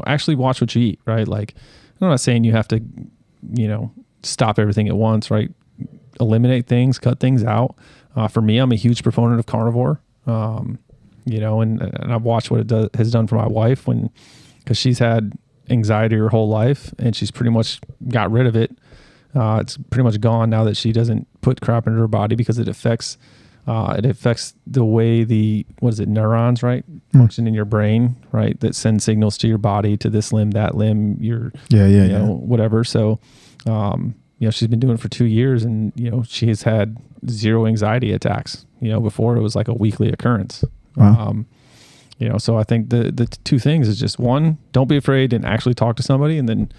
actually watch what you eat, right? Like I'm not saying you have to, stop everything at once, right? Eliminate things, cut things out. For me, I'm a huge proponent of carnivore. And I've watched what it has done for my wife, because she's had anxiety her whole life and she's pretty much got rid of it. It's pretty much gone now that she doesn't put crap into her body, because it affects the way neurons, right, function in your brain, right, that send signals to your body, to this limb, that limb, whatever. So, she's been doing it for 2 years, and, she has had 0 anxiety attacks. Before it was like a weekly occurrence. Wow. So I think the two things is just, one, don't be afraid and actually talk to somebody, and then,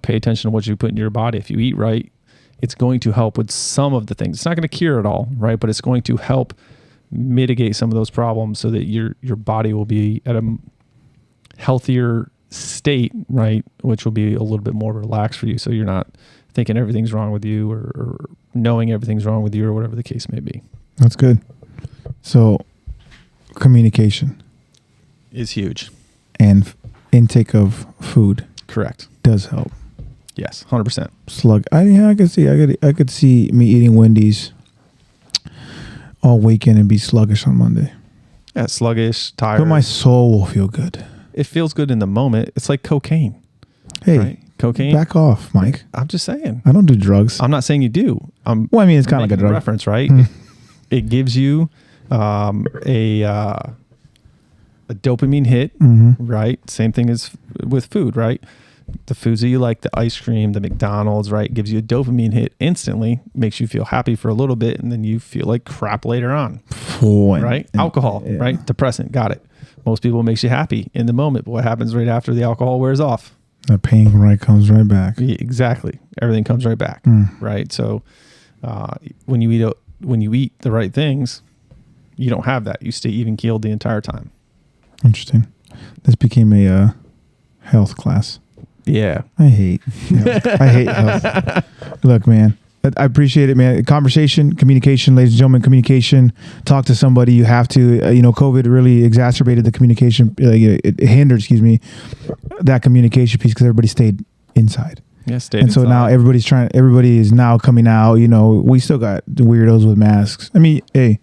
pay attention to what you put in your body. If you eat right, it's going to help with some of the things. It's not going to cure it all, right? But it's going to help mitigate some of those problems so that your body will be at a healthier state, right? Which will be a little bit more relaxed for you. So you're not thinking everything's wrong with you, or knowing everything's wrong with you, or whatever the case may be. That's good. So communication is huge. And intake of food. Correct. Does help. Yes, 100%. I could see me eating Wendy's all weekend and be sluggish on Monday. Yeah, sluggish, tired. But my soul will feel good. It feels good in the moment. It's like cocaine. Hey, right? Cocaine. Back off, Mike. I'm just saying. I don't do drugs. I'm not saying you do. It's kind of like a drug reference, right? It gives you a dopamine hit, right? Same thing as with food, right? The foods that you like, the ice cream, the McDonald's, right, gives you a dopamine hit instantly, makes you feel happy for a little bit, and then you feel like crap later on. Right? Alcohol, right? Depressant, got it. Most people, makes you happy in the moment, but what happens right after the alcohol wears off? The pain comes right back. Exactly. Everything comes right back, right? So when you eat the right things, you don't have that. You stay even keeled the entire time. Interesting. This became a health class. Yeah. I hate health. Look, man, I appreciate it, man. Conversation, communication, ladies and gentlemen, communication. Talk to somebody. You have to, COVID really exacerbated the communication. It hindered, that communication piece, because everybody stayed inside. Yeah, stayed and so inside. now everybody is now coming out. We still got the weirdos with masks. I mean, hey,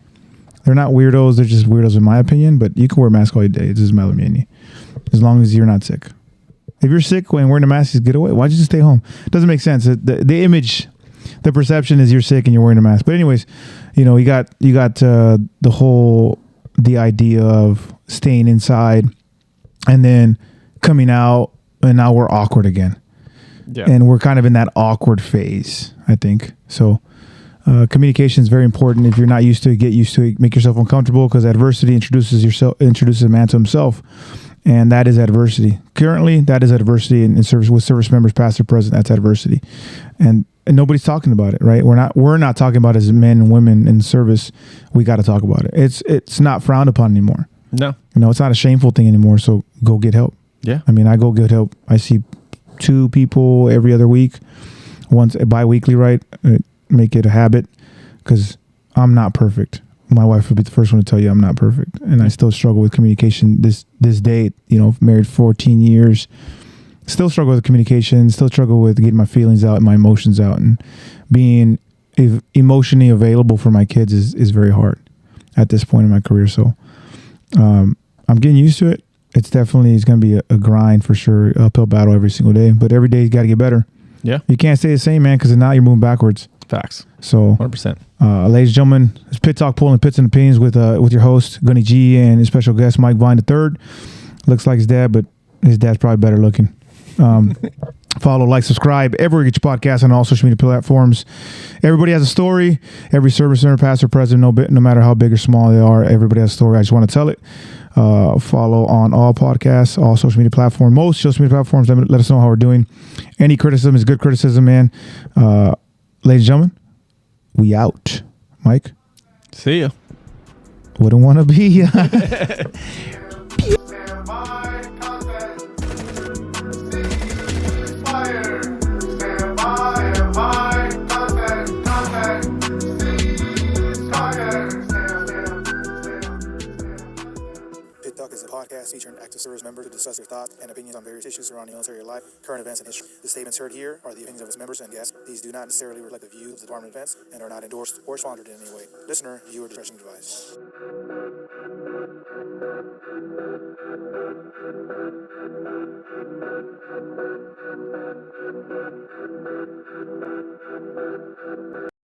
they're not weirdos. They're just weirdos in my opinion, but you can wear a mask all day. It doesn't matter to me. As long as you're not sick. If you're sick when wearing a mask, just get away. Why'd you just stay home? It doesn't make sense. The image, the perception is you're sick and you're wearing a mask. But anyways, you got the idea of staying inside and then coming out, and now we're awkward again. Yeah. And we're kind of in that awkward phase, I think. So communication is very important. If you're not used to it, get used to it. Make yourself uncomfortable, because adversity introduces a man to himself. And that is adversity. Currently, that is adversity in service with service members, past or present. That's adversity. And nobody's talking about it, right? We're not talking about it as men and women in service. We got to talk about it. It's not frowned upon anymore. No. It's not a shameful thing anymore. So go get help. Yeah. I mean, I go get help. I see 2 people every other week, once bi-weekly, right? Make it a habit, because I'm not perfect. My wife would be the first one to tell you I'm not perfect, and I still struggle with communication this day. Married 14 years, still struggle with communication. Still struggle with getting my feelings out and my emotions out, and being emotionally available for my kids is very hard at this point in my career. So I'm getting used to it. It's going to be a grind for sure, uphill battle every single day. But every day you got to get better. Yeah. You can't stay the same, man, because now you're moving backwards. Facts. So 100%. Ladies and gentlemen, it's Pit Talk, pulling pits and opinions with your host Gunny G and his special guest Mike Vine III. Looks like his dad, but his dad's probably better looking. Follow, like, subscribe everywhere you get your podcast on all social media platforms. Everybody has a story. Every service member, past or present, no matter how big or small they are, everybody has a story. I just want to tell it. Follow on all podcasts, all social media platforms, most social media platforms. Let us know how we're doing. Any criticism is good criticism, man. Ladies and gentlemen, we out. Mike? See ya. Wouldn't want to be. Stand by, contact. Ceasefire. Stand by, contact. Ceasefire. Pit Talk is a podcast featuring active service members who discuss their thoughts and opinions on various issues surrounding military life, current events, and history. The statements heard here are the opinions of its members and guests. These do not necessarily reflect the views of the Department of Defense and are not endorsed or sponsored in any way. Listener, viewer discretion advised.